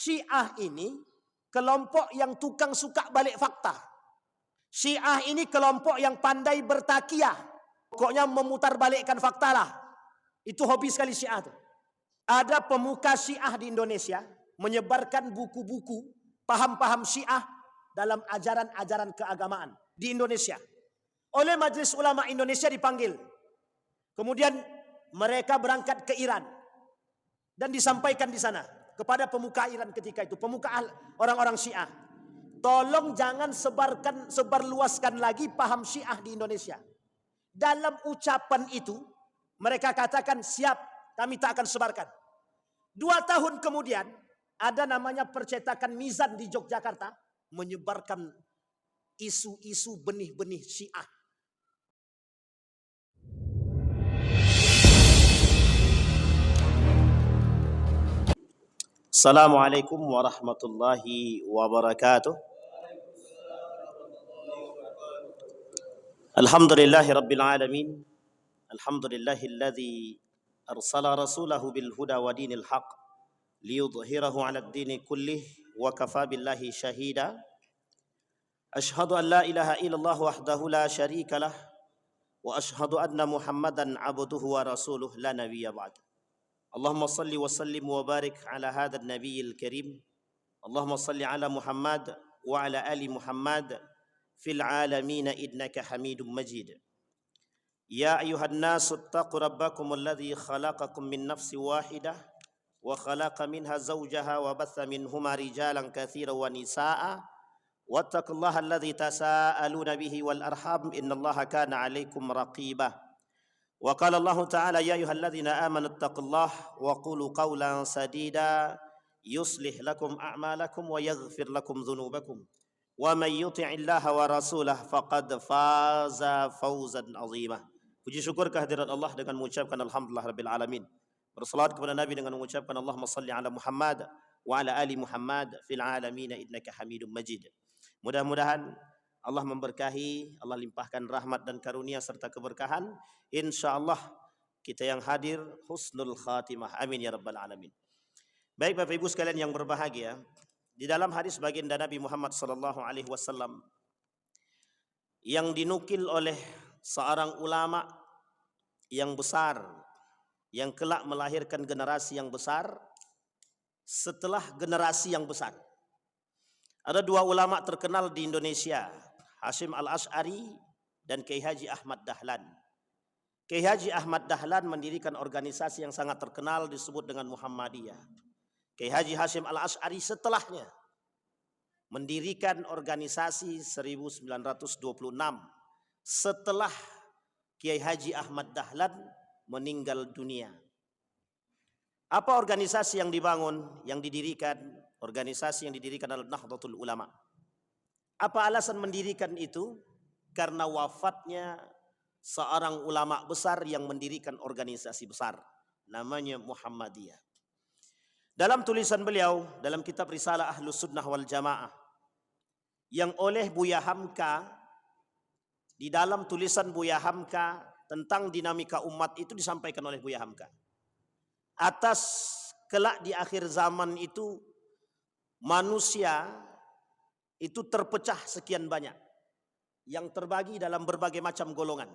Syiah ini kelompok yang tukang suka balik fakta. Syiah ini kelompok yang pandai bertakiyah. Pokoknya memutarbalikkan fakta lah. Itu hobi sekali Syiah tuh. Ada pemuka Syiah di Indonesia menyebarkan buku-buku paham-paham Syiah dalam ajaran-ajaran keagamaan di Indonesia. Oleh Majelis Ulama Indonesia dipanggil. Kemudian mereka berangkat ke Iran dan disampaikan di sana kepada pemuka Iran ketika itu, pemuka orang-orang Syiah. Tolong jangan sebarluaskan lagi paham Syiah di Indonesia. Dalam ucapan itu mereka katakan siap, kami tak akan sebarkan. 2 tahun kemudian ada namanya percetakan Mizan di Yogyakarta menyebarkan isu-isu benih-benih Syiah. Assalamualaikum warahmatullahi wabarakatuh. Alhamdulillahi rabbil alamin. Alhamdulillahilladzi arsala rasulahu bil huda wa dinil haq liyudhhirahu 'alad dini kullih wa kafa billahi shahida. Ashhadu an la ilaha illallah wahdahu la syarika lah wa ashhadu anna Muhammadan 'abduhu wa rasuluh la nabiyya ba'd. Allahumma salli wa sallim wa barik ala hadzal nabiyil karim. Allahumma salli ala Muhammad wa ala ali Muhammad fil alamin innaka Hamidum Majid. Ya ayuhan nasu ittaqu rabbakum alladhi khalaqakum min nafsin wahidah wa khalaqa minha zawjaha wa batha minhuma rijalan katsiran wa nisaa wattaqullaha alladhi tasaaluna bihi wal arham innallaha kana 'alaikum raqiba. Wa qala Allah ta'ala ya ayyuhalladzina amanu ittaqullaha wa qulu qawlan sadida yuslih lakum a'malakum wa yaghfir lakum dhunubakum wa may yuti'illaha wa rasulahu faqad faza fawzan 'azima. Puji syukur kehadirat Allah dengan mengucapkan alhamdulillah rabbil alamin. Bersalawat kepada Nabi dengan mengucapkan Allahumma salli ala Muhammad wa ala ali Muhammad fil alamin innaka Hamidum Majid. Mudah-mudahan Allah memberkahi, Allah limpahkan rahmat dan karunia serta keberkahan. InsyaAllah kita yang hadir husnul khatimah. Amin ya rabbal alamin. Baik Bapak Ibu sekalian yang berbahagia, di dalam hadis baginda Nabi Muhammad SAW yang dinukil oleh seorang ulama yang besar, yang kelak melahirkan generasi yang besar setelah generasi yang besar. Ada 2 ulama terkenal di Indonesia, Hasyim Al-Asy'ari dan Kiai Haji Ahmad Dahlan. Kiai Haji Ahmad Dahlan mendirikan organisasi yang sangat terkenal disebut dengan Muhammadiyah. Kiai Haji Hasyim Al-Asy'ari setelahnya mendirikan organisasi 1926 setelah Kiai Haji Ahmad Dahlan meninggal dunia. Apa organisasi yang dibangun, yang didirikan? Organisasi yang didirikan adalah Nahdlatul Ulama. Apa alasan mendirikan itu? Karena wafatnya seorang ulama besar yang mendirikan organisasi besar, namanya Muhammadiyah. Dalam tulisan beliau, dalam kitab Risalah Ahlus Sunnah wal Jamaah, yang oleh Buya Hamka, di dalam tulisan Buya Hamka tentang dinamika umat itu disampaikan oleh Buya Hamka. Atas kelak di akhir zaman itu, manusia itu terpecah sekian banyak, yang terbagi dalam berbagai macam golongan.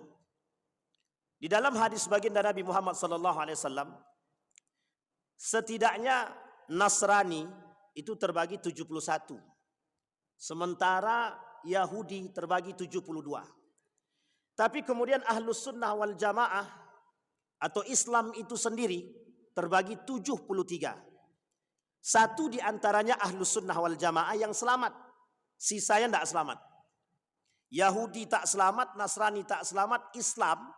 Di dalam hadis baginda Nabi Muhammad SAW, setidaknya Nasrani itu terbagi 71. Sementara Yahudi terbagi 72. Tapi kemudian Ahlus Sunnah wal Jamaah atau Islam itu sendiri terbagi 73. Satu di antaranya Ahlus Sunnah wal Jamaah yang selamat. Sisanya tidak selamat. Yahudi tak selamat, Nasrani tak selamat, Islam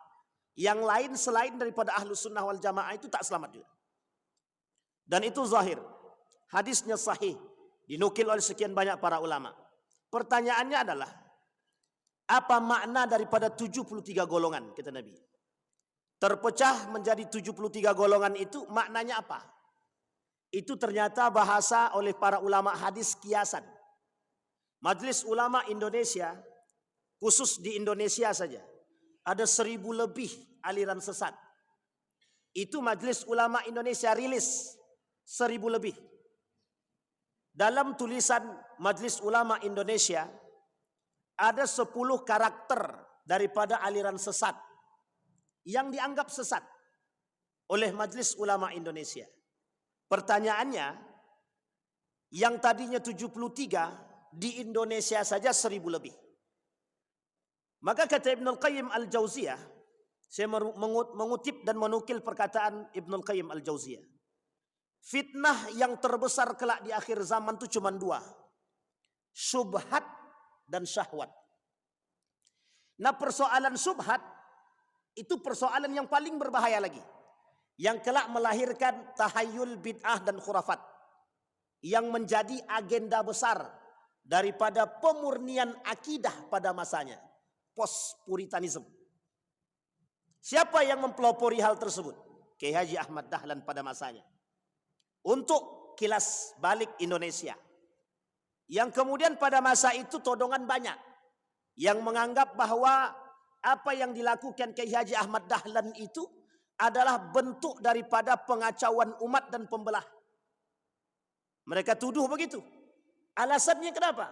yang lain selain daripada Ahlus Sunnah wal Jamaah itu tak selamat juga. Dan itu zahir. Hadisnya sahih. Dinukil oleh sekian banyak para ulama. Pertanyaannya adalah, apa makna daripada 73 golongan, kata Nabi? Terpecah menjadi 73 golongan itu maknanya apa? Itu ternyata bahasa oleh para ulama hadis kiasan. Majelis Ulama Indonesia, khusus di Indonesia saja, ada 1000 lebih aliran sesat. Itu Majelis Ulama Indonesia rilis 1000 lebih. dalam tulisan Majelis Ulama Indonesia ada 10 karakter daripada aliran sesat yang dianggap sesat oleh Majelis Ulama Indonesia. Pertanyaannya, yang tadinya 73 di Indonesia saja 1000 lebih. Maka kata Ibnul Qayyim Al-Jauziyah, saya mengutip dan menukil perkataan Ibnul Qayyim Al-Jauziyah. Fitnah yang terbesar kelak di akhir zaman itu cuma 2. Syubhat dan syahwat. Nah, persoalan syubhat itu persoalan yang paling berbahaya lagi. Yang kelak melahirkan tahayul bid'ah dan khurafat. Yang menjadi agenda besar daripada pemurnian akidah pada masanya. Post-puritanism. Siapa yang mempelopori hal tersebut? Kiai Haji Ahmad Dahlan pada masanya. Untuk kilas balik Indonesia. Yang kemudian pada masa itu todongan banyak. Yang menganggap bahwa apa yang dilakukan Kiai Haji Ahmad Dahlan itu adalah bentuk daripada pengacauan umat dan pembelah. Mereka tuduh begitu. Alasannya kenapa?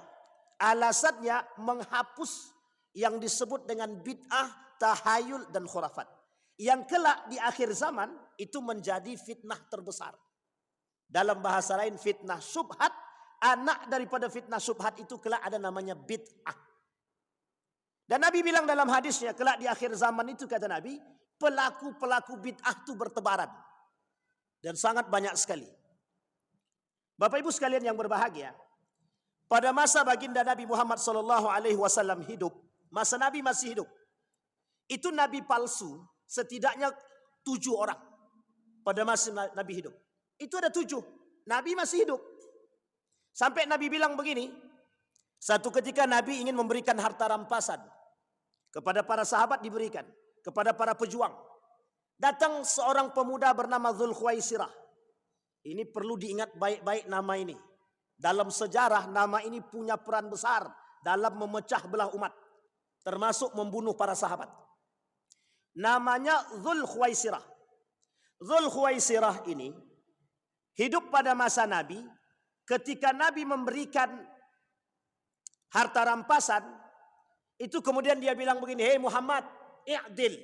Alasannya menghapus yang disebut dengan bid'ah, tahayul dan khurafat. Yang kelak di akhir zaman itu menjadi fitnah terbesar. Dalam bahasa lain fitnah syubhat, anak daripada fitnah syubhat itu kelak ada namanya bid'ah. Dan Nabi bilang dalam hadisnya, kelak di akhir zaman itu kata Nabi, pelaku-pelaku bid'ah itu bertebaran. Dan sangat banyak sekali. Bapak Ibu sekalian yang berbahagia, pada masa baginda Nabi Muhammad SAW hidup, masa Nabi masih hidup, itu Nabi palsu setidaknya 7 orang pada masa Nabi hidup. Itu ada 7. Nabi masih hidup. Sampai Nabi bilang begini, satu ketika Nabi ingin memberikan harta rampasan kepada para sahabat, diberikan kepada para pejuang. Datang seorang pemuda bernama Dzulkhuwaisirah. Ini perlu diingat baik-baik nama ini. Dalam sejarah nama ini punya peran besar dalam memecah belah umat, termasuk membunuh para sahabat. Namanya Dzulkhuwaisirah. Dzulkhuwaisirah ini hidup pada masa Nabi. Ketika Nabi memberikan harta rampasan, itu kemudian dia bilang begini, "Hei Muhammad, i'dil."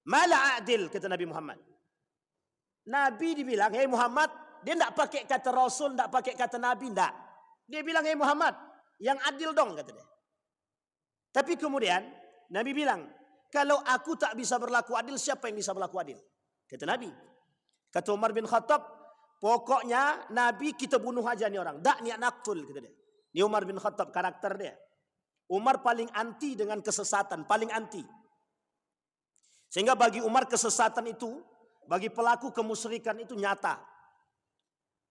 "Mala a'dil," kata Nabi Muhammad. Nabi dibilang, "Hei Muhammad," dia tidak pakai kata Rasul, tidak pakai kata Nabi, tidak. Dia bilang, "Hei Muhammad, yang adil dong," kata dia. Tapi kemudian Nabi bilang, "Kalau aku tak bisa berlaku adil, siapa yang bisa berlaku adil?" Kata Nabi. Kata Umar bin Khattab, "Pokoknya Nabi kita bunuh aja nih orang. Dak niat naktul," kata dia. Ini Umar bin Khattab, karakter dia. Umar paling anti dengan kesesatan, paling anti. Sehingga bagi Umar kesesatan itu, bagi pelaku kemusyrikan itu nyata.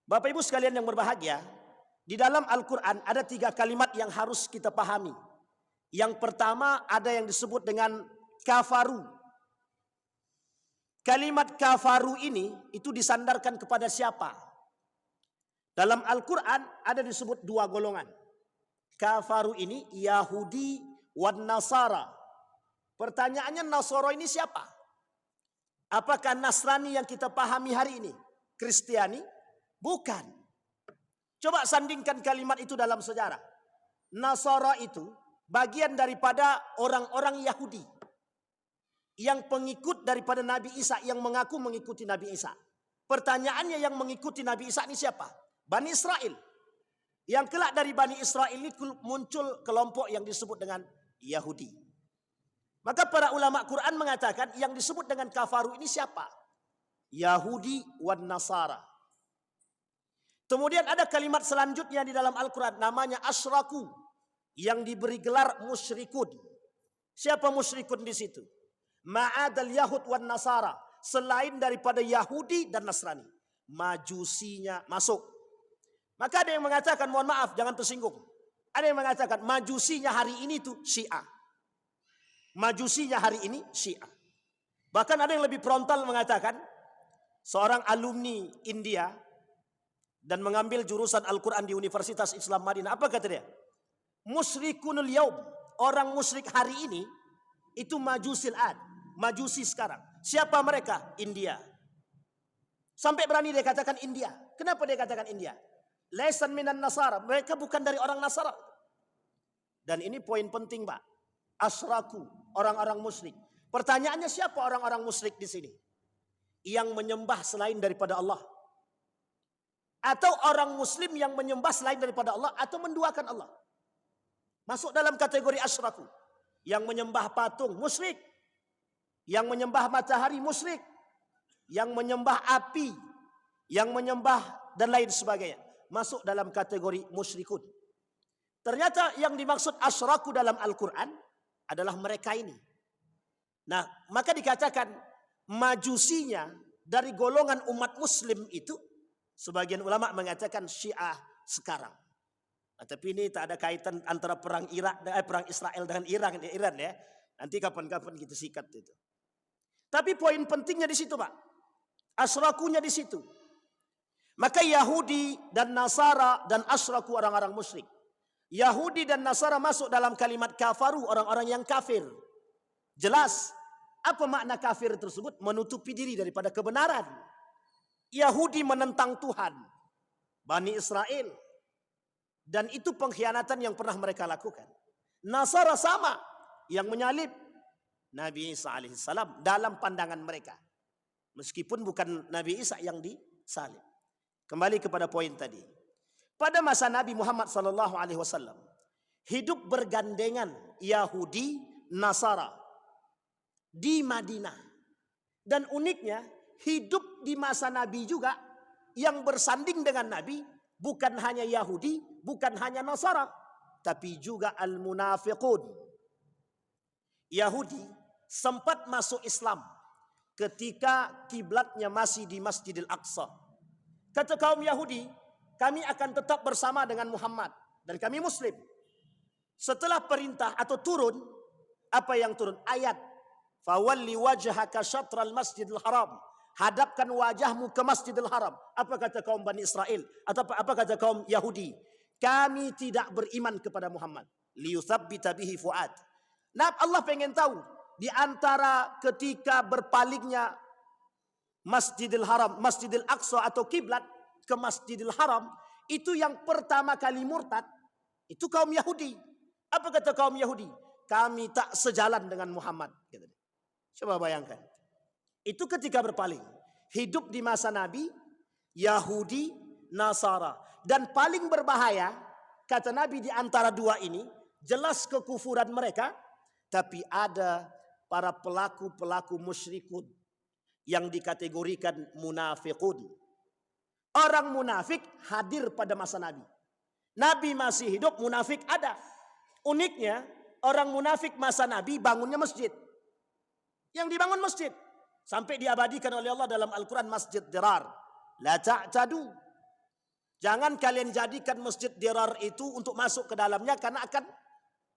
Bapak Ibu sekalian yang berbahagia, di dalam Al-Quran ada 3 kalimat yang harus kita pahami. Yang pertama ada yang disebut dengan kafaru. Kalimat kafaru ini itu disandarkan kepada siapa? Dalam Al-Quran ada disebut 2 golongan. Kafaru ini Yahudi wan Nasara. Pertanyaannya, Nasara ini siapa? Apakah Nasrani yang kita pahami hari ini? Kristiani? Bukan. Coba sandingkan kalimat itu dalam sejarah. Nasara itu bagian daripada orang-orang Yahudi yang pengikut daripada Nabi Isa, yang mengaku mengikuti Nabi Isa. Pertanyaannya, yang mengikuti Nabi Isa ini siapa? Bani Israel. Yang kelak dari Bani Israel ini muncul kelompok yang disebut dengan Yahudi. Maka para ulama Quran mengatakan yang disebut dengan kafaru ini siapa? Yahudi wan Nasara. Kemudian ada kalimat selanjutnya di dalam Al-Quran, namanya asyraku, yang diberi gelar musyrikun. Siapa musyrikun di situ? Ma'adal Yahud wan Nasara, selain daripada Yahudi dan Nasrani. Majusinya masuk. Maka ada yang mengatakan, mohon maaf jangan tersinggung, ada yang mengatakan majusinya hari ini itu Syiah. Majusinya hari ini Syiah. Bahkan ada yang lebih frontal mengatakan, seorang alumni India dan mengambil jurusan Al-Quran di Universitas Islam Madinah. Apa kata dia? Musyrikunul yaum, orang musyrik hari ini itu majusil ad, majusi sekarang. Siapa mereka? India. Sampai berani dia katakan India. Kenapa dia katakan India? Laisan minan Nasara. Mereka bukan dari orang Nasara. Dan ini poin penting, Pak. Asyraku, orang-orang musyrik. Pertanyaannya, siapa orang-orang musyrik di sini? Yang menyembah selain daripada Allah. Atau orang muslim yang menyembah selain daripada Allah atau menduakan Allah. Masuk dalam kategori asyraku. Yang menyembah patung, musyrik. Yang menyembah matahari, musyrik. Yang menyembah api. Yang menyembah dan lain sebagainya. Masuk dalam kategori musyrikun. Ternyata yang dimaksud asyraku dalam Al-Quran adalah mereka ini. Nah, maka dikatakan majusinya dari golongan umat muslim itu, sebagian ulama mengatakan Syiah sekarang. Nah, tapi ini tak ada kaitan antara perang Israel dengan Iran ya. Nanti kapan-kapan kita sikat itu. Tapi poin pentingnya di situ, Pak. Asyrakunya di situ. Maka Yahudi dan Nasara dan asyraku orang-orang musyrik. Yahudi dan Nasara masuk dalam kalimat kafaru, orang-orang yang kafir. Jelas. Apa makna kafir tersebut? Menutupi diri daripada kebenaran. Yahudi menentang Tuhan. Bani Israel. Dan itu pengkhianatan yang pernah mereka lakukan. Nasara sama. Yang menyalib Nabi Isa alaihissalam dalam pandangan mereka. Meskipun bukan Nabi Isa yang disalib. Kembali kepada poin tadi. Pada masa Nabi Muhammad SAW hidup bergandengan Yahudi, Nasara di Madinah. Dan uniknya hidup di masa Nabi juga yang bersanding dengan Nabi bukan hanya Yahudi, bukan hanya Nasara, tapi juga al-munafiqun. Yahudi sempat masuk Islam ketika kiblatnya masih di Masjidil Aqsa. Kata kaum Yahudi, kami akan tetap bersama dengan Muhammad. Dan kami Muslim. Setelah perintah atau turun. Apa yang turun? Ayat. Fawalli wajhaka syatral masjidil haram. Hadapkan wajahmu ke Masjidil Haram. Apa kata kaum Bani Israel? Atau apa kata kaum Yahudi? Kami tidak beriman kepada Muhammad. Liyuthabbita bihi fuad. Nah, Allah pengen tahu. Di antara ketika berpalingnya Masjidil Haram, Masjidil Aqsa atau kiblat ke Masjidil Haram, itu yang pertama kali murtad, itu kaum Yahudi. Apa kata kaum Yahudi? Kami tak sejalan dengan Muhammad. Coba bayangkan. Itu ketika berpaling. Hidup di masa Nabi, Yahudi, Nasara. Dan paling berbahaya, kata Nabi di antara dua ini, jelas kekufuran mereka, tapi ada para pelaku-pelaku musyrikun yang dikategorikan munafiqun. Orang munafik hadir pada masa Nabi. Nabi masih hidup, munafik ada. Uniknya, orang munafik masa Nabi bangunnya masjid. Yang dibangun masjid. Sampai diabadikan oleh Allah dalam Al-Quran, Masjid Dirar. La ta'tadu. Jangan kalian jadikan Masjid Dirar itu untuk masuk ke dalamnya karena akan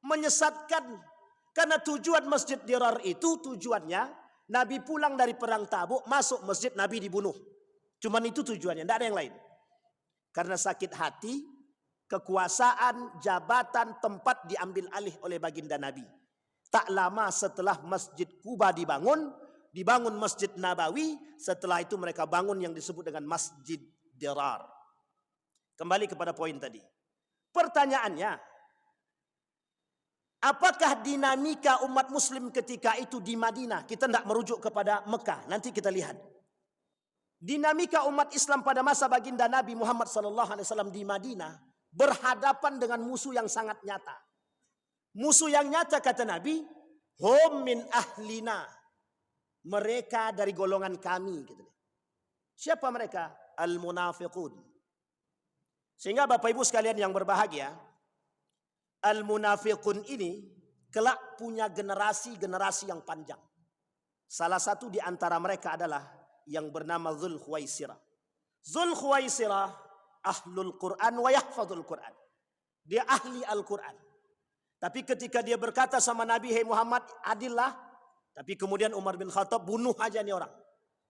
menyesatkan. Karena tujuan Masjid Dirar itu tujuannya, Nabi pulang dari perang Tabuk, masuk masjid, Nabi dibunuh. Cuman itu tujuannya, tidak ada yang lain. Karena sakit hati, kekuasaan, jabatan, tempat diambil alih oleh baginda Nabi. Tak lama setelah Masjid Kuba dibangun Masjid Nabawi, setelah itu mereka bangun yang disebut dengan Masjid Dirar. Kembali kepada poin tadi. Pertanyaannya, apakah dinamika umat muslim ketika itu di Madinah? Kita tidak merujuk kepada Mekah, nanti kita lihat. Dinamika umat Islam pada masa baginda Nabi Muhammad SAW di Madinah berhadapan dengan musuh yang sangat nyata. Musuh yang nyata kata Nabi, hum min ahlina. Mereka dari golongan kami. Siapa mereka? Al-munafiqun. Sehingga Bapak Ibu sekalian yang berbahagia, al-munafiqun ini kelak punya generasi yang panjang. Salah satu di antara mereka adalah yang bernama Dzul Khuwaisirah. Dzul Khuwaisirah ahlul Quran wa yahfadzul Quran. Dia ahli Al-Quran. Tapi ketika dia berkata sama Nabi, "Hei Muhammad, adillah." Tapi kemudian Umar bin Khattab, bunuh aja nih orang.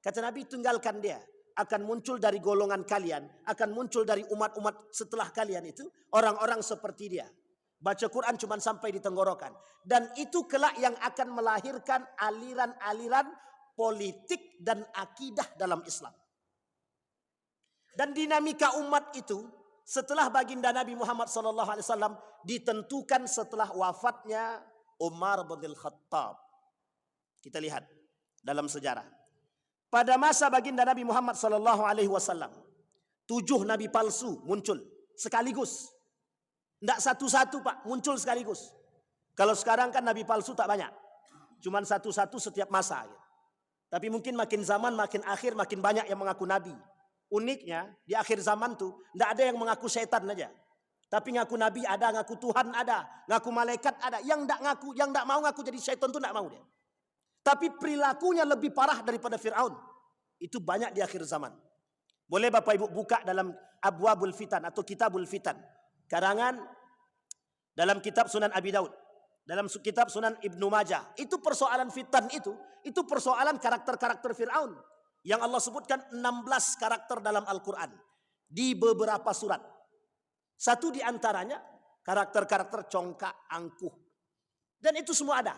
Kata Nabi, tinggalkan dia. Akan muncul dari golongan kalian, akan muncul dari umat-umat setelah kalian itu orang-orang seperti dia. Baca Quran cuma sampai di tenggorokan. Dan itu kelak yang akan melahirkan aliran-aliran politik dan akidah dalam Islam. Dan dinamika umat itu setelah baginda Nabi Muhammad SAW ditentukan setelah wafatnya Umar bin Khattab. Kita lihat dalam sejarah. Pada masa baginda Nabi Muhammad SAW, 7 nabi palsu muncul sekaligus. Tidak satu-satu Pak, muncul sekaligus. Kalau sekarang kan nabi palsu tak banyak. Cuman satu-satu setiap masa. Tapi mungkin makin zaman, makin akhir, makin banyak yang mengaku nabi. Uniknya di akhir zaman tuh tidak ada yang mengaku setan aja. Tapi ngaku nabi ada, ngaku Tuhan ada, ngaku malaikat ada. Yang tidak ngaku, yang tidak mau ngaku jadi setan tuh tidak mau dia. Tapi perilakunya lebih parah daripada Fir'aun. Itu banyak di akhir zaman. Boleh Bapak Ibu buka dalam Abwabul Fitan atau Kitabul Fitan. Karangan dalam kitab Sunan Abi Daud. Dalam kitab Sunan Ibnu Majah. Itu persoalan fitan itu persoalan karakter-karakter Fir'aun. Yang Allah sebutkan 16 karakter dalam Al-Quran. Di beberapa surat. Satu di antaranya karakter-karakter congkak, angkuh. Dan itu semua ada.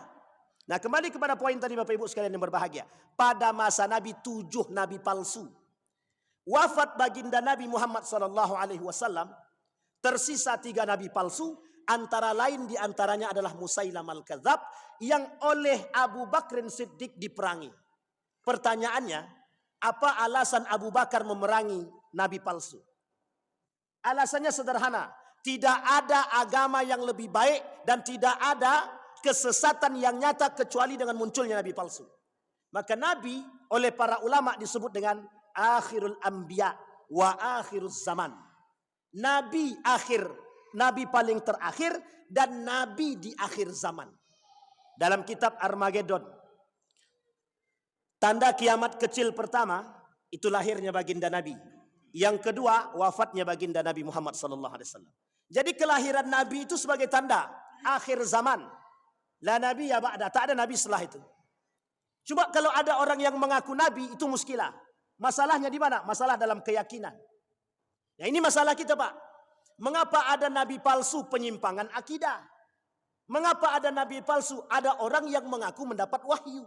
Nah kembali kepada poin tadi Bapak Ibu sekalian yang berbahagia. Pada masa Nabi 7 nabi palsu. Wafat baginda Nabi Muhammad SAW. Tersisa 3 nabi palsu. Antara lain di antaranya adalah Musailam al-Kadzab. Yang oleh Abu Bakrin Siddiq diperangi. Pertanyaannya. Apa alasan Abu Bakar memerangi nabi palsu? Alasannya sederhana. Tidak ada agama yang lebih baik dan tidak ada kesesatan yang nyata kecuali dengan munculnya nabi palsu. Maka nabi oleh para ulama disebut dengan akhirul anbiya wa akhiruz zaman. Nabi akhir, nabi paling terakhir dan nabi di akhir zaman. Dalam kitab Armageddon, tanda kiamat kecil pertama itu lahirnya baginda Nabi. Yang kedua wafatnya baginda Nabi Muhammad SAW. Jadi kelahiran Nabi itu sebagai tanda akhir zaman. La Nabi ya ba'da, tak ada Nabi setelah itu. Cuma kalau ada orang yang mengaku Nabi itu muskilah. Masalahnya di mana? Masalah dalam keyakinan. Nah ini masalah kita Pak. Mengapa ada Nabi palsu? Penyimpangan akidah. Mengapa ada Nabi palsu? Ada orang yang mengaku mendapat wahyu.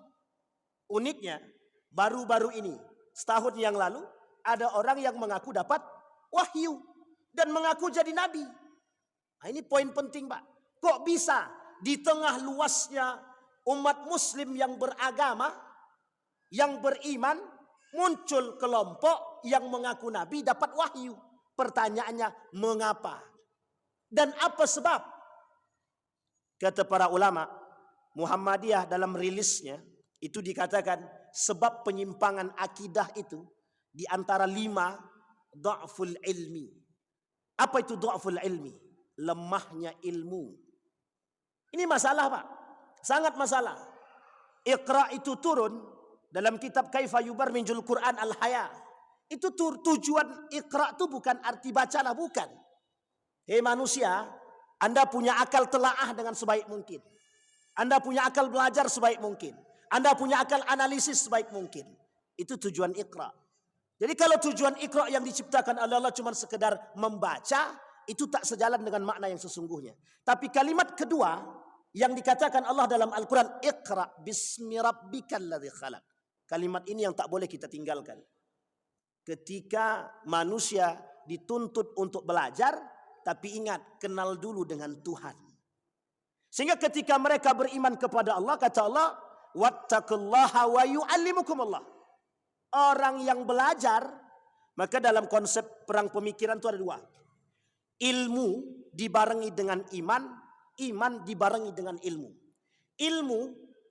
Uniknya, baru-baru ini, setahun yang lalu, ada orang yang mengaku dapat wahyu. Dan mengaku jadi nabi. Nah, ini poin penting Pak. Kok bisa di tengah luasnya umat muslim yang beragama, yang beriman, muncul kelompok yang mengaku nabi dapat wahyu. Pertanyaannya, mengapa? Dan apa sebab? Kata para ulama, Muhammadiyah dalam rilisnya, itu dikatakan sebab penyimpangan akidah itu di antara 5 dha'ful ilmi. Apa itu dha'ful ilmi? Lemahnya ilmu. Ini masalah Pak. Sangat masalah. Iqra itu turun dalam kitab Kaifa Yubarrijul Quran Al-Haya. Itu tujuan Iqra itu bukan arti bacalah, bukan. Hei manusia, Anda punya akal telaah dengan sebaik mungkin. Anda punya akal belajar sebaik mungkin. Anda punya akal analisis sebaik mungkin. Itu tujuan Iqra. Jadi kalau tujuan Iqra yang diciptakan oleh Allah cuma sekedar membaca, itu tak sejalan dengan makna yang sesungguhnya. Tapi kalimat kedua yang dikatakan Allah dalam Al-Quran, Iqra bismi rabbikal ladzi khalaq. Kalimat ini yang tak boleh kita tinggalkan. Ketika manusia dituntut untuk belajar, tapi ingat, kenal dulu dengan Tuhan. Sehingga ketika mereka beriman kepada Allah, kata Allah, wattaqullaha wa yu'allimukumullah. Orang yang belajar, maka dalam konsep perang pemikiran itu ada 2. Ilmu dibarengi dengan iman, iman dibarengi dengan ilmu. Ilmu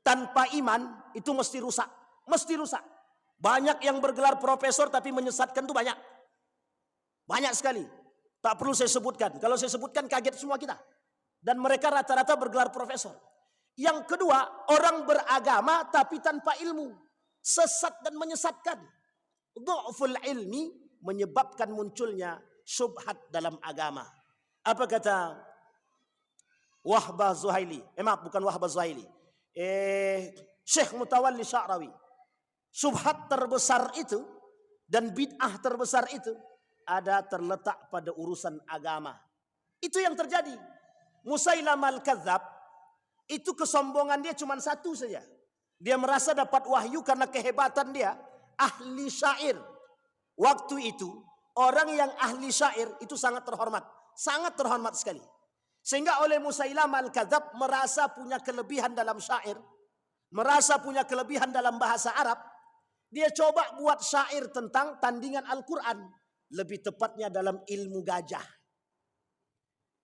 tanpa iman itu mesti rusak, mesti rusak. Banyak yang bergelar profesor tapi menyesatkan itu banyak. Banyak sekali. Tak perlu saya sebutkan. Kalau saya sebutkan kaget semua kita. Dan mereka rata-rata bergelar profesor. Yang kedua, orang beragama tapi tanpa ilmu. Sesat dan menyesatkan. Dha'ful ilmi menyebabkan munculnya syubhat dalam agama. Apa kata Wahbah Zuhaili? Maaf, bukan Wahbah Zuhaili. Syekh Mutawalli Sya'rawi. Syubhat terbesar itu dan bid'ah terbesar itu ada terletak pada urusan agama. Itu yang terjadi. Musailam al-Kadzab itu kesombongan dia cuma satu saja. Dia merasa dapat wahyu karena kehebatan dia ahli syair. Waktu itu Orang yang ahli syair itu sangat terhormat sekali. Sehingga oleh Musailamah al-Kadzab merasa punya kelebihan dalam syair, merasa punya kelebihan dalam bahasa Arab. Dia coba buat syair tentang tandingan Al-Quran. Lebih tepatnya dalam ilmu gajah.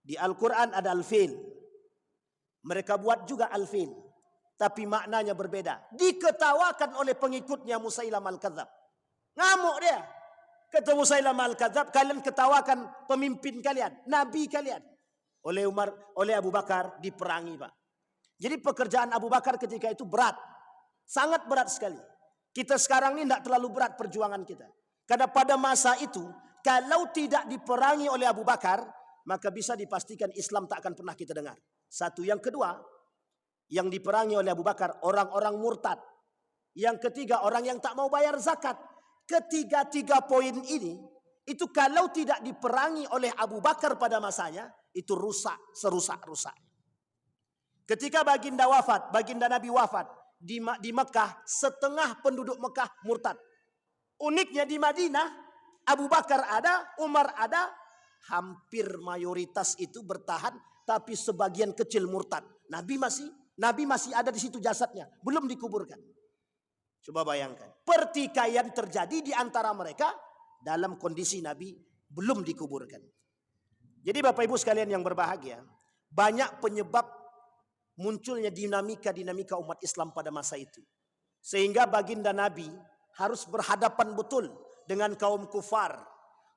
Di Al-Quran ada al-fil. Mereka buat juga al-fil. Tapi maknanya berbeda. Diketawakan oleh pengikutnya Musailamah al-Kadzab. Ngamuk dia. Kata Musailamah al-Kadzab, kalian ketawakan pemimpin kalian, nabi kalian. Oleh Abu Bakar diperangi, Pak. Jadi pekerjaan Abu Bakar ketika itu berat. Sangat berat sekali. Kita sekarang ini tidak terlalu berat perjuangan kita. Karena pada masa itu, kalau tidak diperangi oleh Abu Bakar, maka bisa dipastikan Islam tak akan pernah kita dengar. Satu. Yang kedua, yang diperangi oleh Abu Bakar, orang-orang murtad. Yang ketiga, orang yang tak mau bayar zakat. Ketiga-tiga poin ini, itu kalau tidak diperangi oleh Abu Bakar pada masanya, itu rusak, serusak-rusak. Ketika baginda Nabi wafat di Mekah, setengah penduduk Mekah murtad. Uniknya di Madinah, Abu Bakar ada, Umar ada, hampir mayoritas itu bertahan, tapi sebagian kecil murtad. Nabi masih ada di situ jasadnya, belum dikuburkan. Coba bayangkan, pertikaian terjadi di antara mereka dalam kondisi Nabi belum dikuburkan. Jadi Bapak Ibu sekalian yang berbahagia, banyak penyebab munculnya dinamika umat Islam pada masa itu. Sehingga baginda Nabi harus berhadapan betul dengan kaum kufar.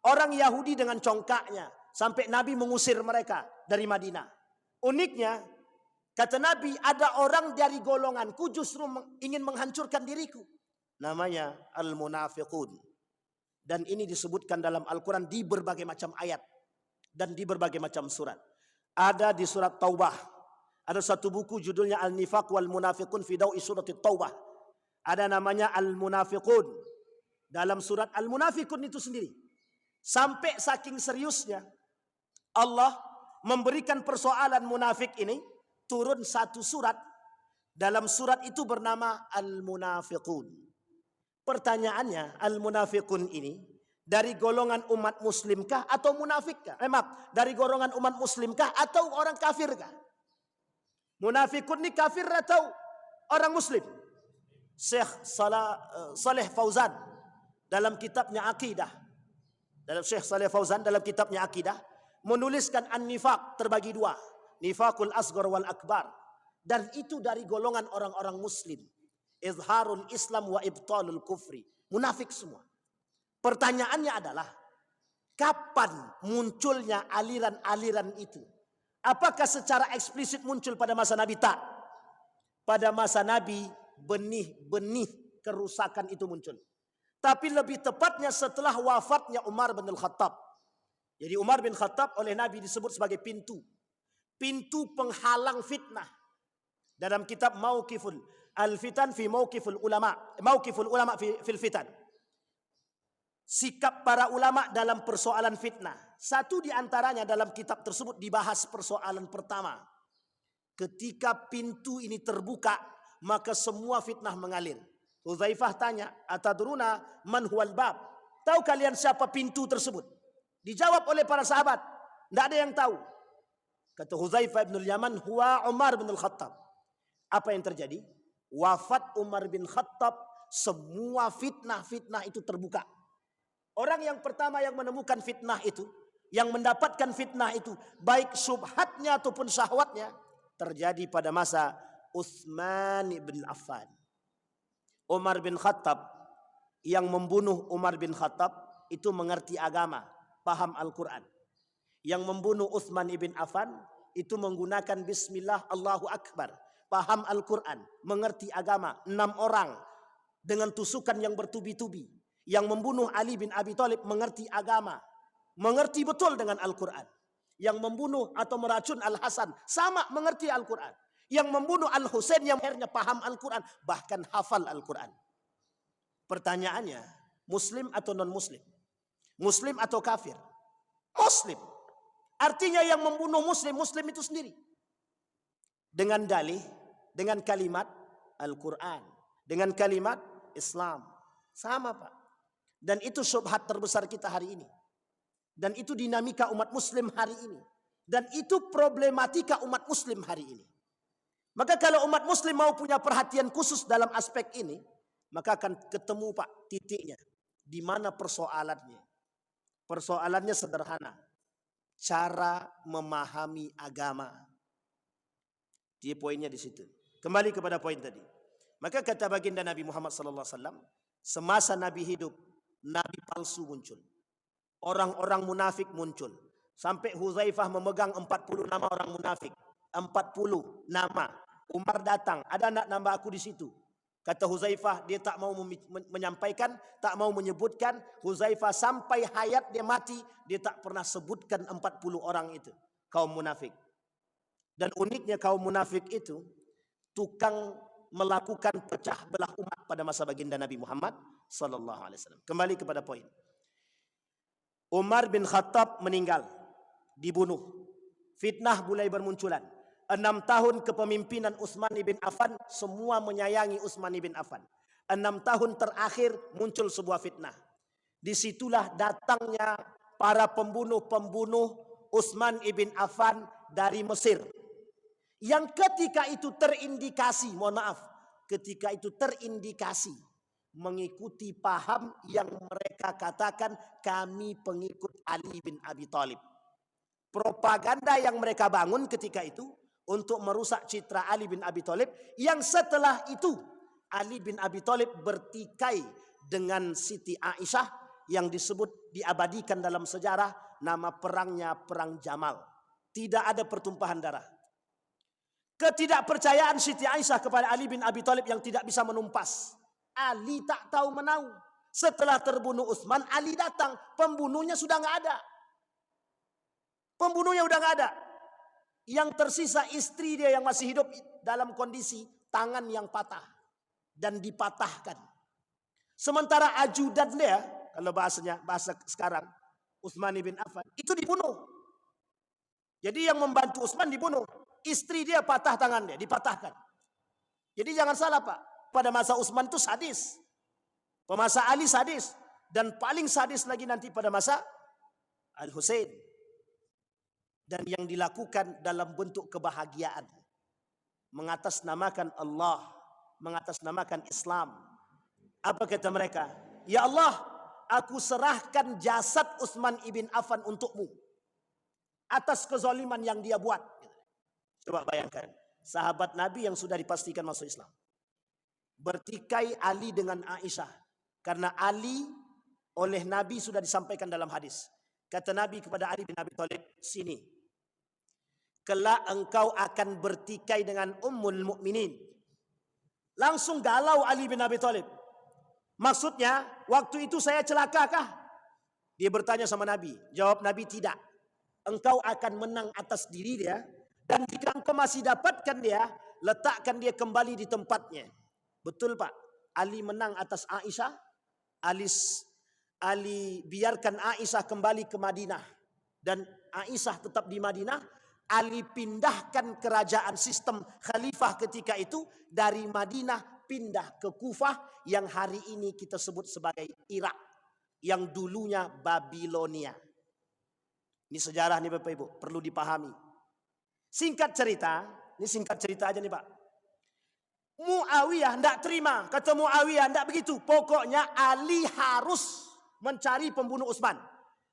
Orang Yahudi dengan congkaknya, sampai Nabi mengusir mereka dari Madinah. Uniknya, kata Nabi, ada orang dari golonganku justru ingin menghancurkan diriku. Namanya al-munafiqun. Dan ini disebutkan dalam Al-Quran di berbagai macam ayat. Dan di berbagai macam surat. Ada di surat Taubah. Ada satu buku judulnya Al-Nifaq wal Munafiqun fi Dawi Surat Taubah. Ada namanya Al-Munafiqun. Dalam surat Al-Munafiqun itu sendiri. Sampai saking seriusnya Allah memberikan persoalan munafik ini. Turun satu surat. Dalam surat itu bernama Al-Munafiqun. Pertanyaannya, Al-Munafiqun ini dari golongan umat muslimkah atau munafikkah? Dari golongan umat muslimkah atau orang kafirkah? Munafiqun ini kafir atau orang muslim? Syekh Saleh Fauzan dalam kitabnya Aqidah. Syekh Saleh Fauzan dalam kitabnya Aqidah menuliskan an-nifaq terbagi dua. Nifaqul asghar wal akbar. Dan itu dari golongan orang-orang muslim. Izharul Islam wa ibtalul kufri. Munafik semua. Pertanyaannya adalah, kapan munculnya aliran-aliran itu? Apakah secara eksplisit muncul pada masa Nabi? Tak. Pada masa Nabi, benih-benih kerusakan itu muncul. Tapi lebih tepatnya setelah wafatnya Umar bin Khattab. Jadi Umar bin Khattab oleh Nabi disebut sebagai pintu penghalang fitnah. Dalam kitab Mauqiful Al-Fitan fi Mauqiful Ulama fil Fitan. Sikap para ulama dalam persoalan fitnah. Satu di antaranya dalam kitab tersebut dibahas persoalan pertama. Ketika pintu ini terbuka, maka semua fitnah mengalir. Hudzaifah tanya, "Atadruna man huwal bab?" Tahu kalian siapa pintu tersebut? Dijawab oleh para sahabat, tidak ada yang tahu. Kata Hudzaifah bin Yaman, "Huwa Umar bin Khattab." Apa yang terjadi? Wafat Umar bin Khattab, semua fitnah-fitnah itu terbuka. Orang yang pertama yang menemukan fitnah itu, yang mendapatkan fitnah itu, baik syubhatnya ataupun syahwatnya, terjadi pada masa Utsman bin Affan. Umar bin Khattab yang membunuh Umar bin Khattab itu mengerti agama, paham Al-Quran. Yang membunuh Utsman bin Affan itu menggunakan Bismillah Allahu Akbar, paham Al-Quran, mengerti agama. 6 orang dengan tusukan yang bertubi-tubi. Yang membunuh Ali bin Abi Thalib mengerti agama, mengerti betul dengan Al-Quran. Yang membunuh atau meracun Al-Hasan sama mengerti Al-Quran. Yang membunuh Al-Husain yang akhirnya paham Al-Quran, bahkan hafal Al-Quran. Pertanyaannya, muslim atau non-muslim? Muslim atau kafir? Muslim. Artinya yang membunuh muslim itu sendiri. Dengan dalih, dengan kalimat Al-Quran, dengan kalimat Islam. Sama Pak. Dan itu syubhat terbesar kita hari ini. Dan itu dinamika umat muslim hari ini. Dan itu problematika umat muslim hari ini. Maka kalau umat muslim mau punya perhatian khusus dalam aspek ini, maka akan ketemu Pak titiknya. Di mana persoalannya? Persoalannya sederhana. Cara memahami agama. Dia poinnya di situ. Kembali kepada poin tadi. Maka kata baginda Nabi Muhammad SAW, semasa Nabi hidup, Nabi palsu muncul. Orang-orang munafik muncul. Sampai Huzaifah memegang 40 nama orang munafik. 40 nama. Umar datang, ada anak nambah aku di situ. Kata Huzaifah, dia tak mau menyampaikan, tak mau menyebutkan. Huzaifah sampai hayat dia mati, dia tak pernah sebutkan 40 orang itu. Kaum munafik. Dan uniknya kaum munafik itu, tukang melakukan pecah belah umat pada masa baginda Nabi Muhammad SAW. Kembali kepada poin. Umar bin Khattab meninggal, dibunuh. Fitnah mulai bermunculan. 6 tahun kepemimpinan Utsman bin Affan, semua menyayangi Utsman bin Affan. 6 tahun terakhir muncul sebuah fitnah. Disitulah datangnya para pembunuh-pembunuh Utsman bin Affan dari Mesir. Yang ketika itu terindikasi, mohon maaf, ketika itu terindikasi mengikuti paham yang mereka katakan kami pengikut Ali bin Abi Thalib. Propaganda yang mereka bangun ketika itu untuk merusak citra Ali bin Abi Thalib, yang setelah itu Ali bin Abi Thalib bertikai dengan Siti Aisyah yang disebut diabadikan dalam sejarah, nama perangnya Perang Jamal. Tidak ada pertumpahan darah. Ketidakpercayaan Siti Aisyah kepada Ali bin Abi Thalib yang tidak bisa menumpas. Ali tak tahu menau. Setelah terbunuh Utsman, Ali datang, pembunuhnya sudah nggak ada. Pembunuhnya udah nggak ada. Yang tersisa istri dia yang masih hidup dalam kondisi tangan yang patah dan dipatahkan. Sementara ajudan dia, kalau bahasa sekarang, Utsman bin Affan, itu dibunuh. Jadi yang membantu Utsman dibunuh. Istri dia patah tangan dia, dipatahkan. Jadi jangan salah Pak, pada masa Utsman itu sadis. Pada masa Ali sadis. Dan paling sadis lagi nanti pada masa Al-Husain. Dan yang dilakukan dalam bentuk kebahagiaan. Mengatasnamakan Allah. Mengatasnamakan Islam. Apa kata mereka? Ya Allah, aku serahkan jasad Utsman ibn Affan untukmu. Atas kezaliman yang dia buat. Coba bayangkan. Sahabat Nabi yang sudah dipastikan masuk Islam. Bertikai Ali dengan Aisyah. Karena Ali oleh Nabi sudah disampaikan dalam hadis. Kata Nabi kepada Ali bin Abi Thalib, sini. Kelak engkau akan bertikai dengan Ummul Mukminin. Langsung galau Ali bin Abi Thalib. Maksudnya, waktu itu saya celakakah? Dia bertanya sama Nabi. Jawab Nabi, tidak. Engkau akan menang atas diri dia. Dan jika engkau masih dapatkan dia, letakkan dia kembali di tempatnya. Betul Pak. Ali menang atas Aisyah. Ali biarkan Aisyah kembali ke Madinah. Dan Aisyah tetap di Madinah. Ali pindahkan kerajaan sistem khalifah ketika itu dari Madinah pindah ke Kufah yang hari ini kita sebut sebagai Irak, yang dulunya Babilonia. Ini sejarah nih Bapak Ibu, perlu dipahami. Singkat cerita, ini singkat cerita aja nih Pak. Muawiyah tidak terima, kata Muawiyah tidak begitu. Pokoknya Ali harus mencari pembunuh Utsman.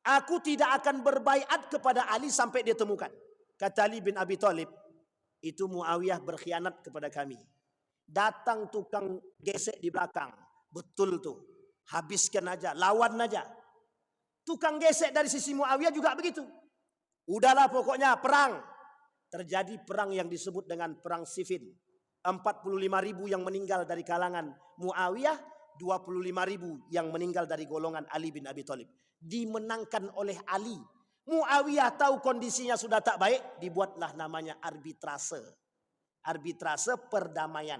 Aku tidak akan berbaiat kepada Ali sampai dia temukan. Kata Ali bin Abi Thalib, itu Muawiyah berkhianat kepada kami. Datang tukang gesek di belakang. Betul tuh. Habiskan aja, lawan aja. Tukang gesek dari sisi Muawiyah juga begitu. Udahlah pokoknya perang. Terjadi perang yang disebut dengan perang Siffin. 45.000 yang meninggal dari kalangan Muawiyah, 25.000 yang meninggal dari golongan Ali bin Abi Thalib. Dimenangkan oleh Ali. Muawiyah tahu kondisinya sudah tak baik, dibuatlah namanya arbitrase. Arbitrase perdamaian.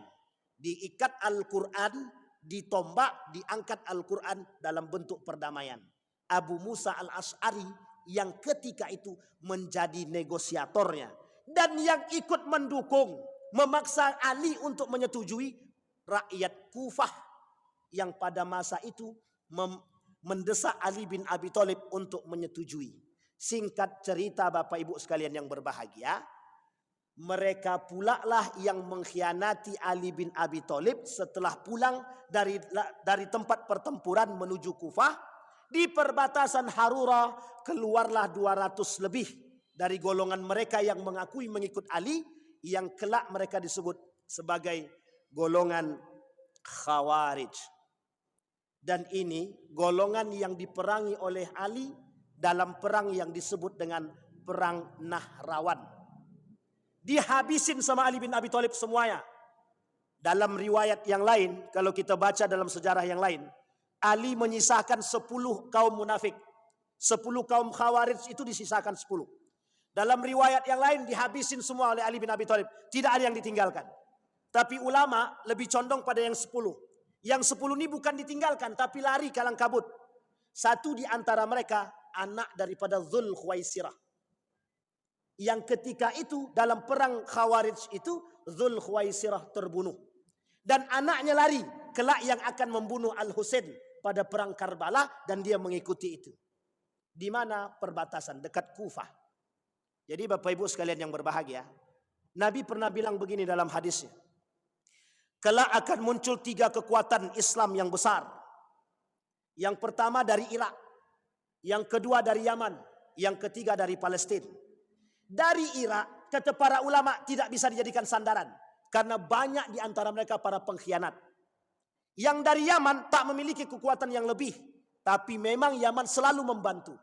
Diikat Al-Quran, ditombak, diangkat Al-Quran dalam bentuk perdamaian. Abu Musa al-Asy'ari yang ketika itu menjadi negosiatornya. Dan yang ikut mendukung, memaksa Ali untuk menyetujui rakyat Kufah. Yang pada masa itu mendesak Ali bin Abi Thalib untuk menyetujui. Singkat cerita Bapak Ibu sekalian yang berbahagia, mereka pula lah yang mengkhianati Ali bin Abi Thalib setelah pulang dari tempat pertempuran menuju Kufah. Di perbatasan Harura keluarlah 200 lebih dari golongan mereka yang mengakui mengikut Ali, yang kelak mereka disebut sebagai golongan Khawarij. Dan ini golongan yang diperangi oleh Ali dalam perang yang disebut dengan Perang Nahrawan. Dihabisin sama Ali bin Abi Thalib semuanya. Dalam riwayat yang lain, kalau kita baca dalam sejarah yang lain, Ali menyisakan 10 kaum munafik. 10 kaum Khawarij itu disisakan 10. Dalam riwayat yang lain dihabisin semua oleh Ali bin Abi Thalib. Tidak ada yang ditinggalkan. Tapi ulama lebih condong pada yang 10. Yang 10 ini bukan ditinggalkan, tapi lari kalang kabut. Satu di antara mereka anak daripada Dzul Khuwaisirah. Yang ketika itu dalam perang Khawarij itu Dzul Khuwaisirah terbunuh. Dan anaknya lari, kelak yang akan membunuh Al-Husain pada perang Karbala, dan dia mengikuti itu. Di mana? Perbatasan dekat Kufah. Jadi Bapak Ibu sekalian yang berbahagia, Nabi pernah bilang begini dalam hadisnya. Kelak akan muncul 3 kekuatan Islam yang besar. Yang pertama dari Irak, yang kedua dari Yaman, yang ketiga dari Palestina. Dari Irak, kata para ulama, tidak bisa dijadikan sandaran karena banyak di antara mereka para pengkhianat. Yang dari Yaman tak memiliki kekuatan yang lebih, tapi memang Yaman selalu membantu.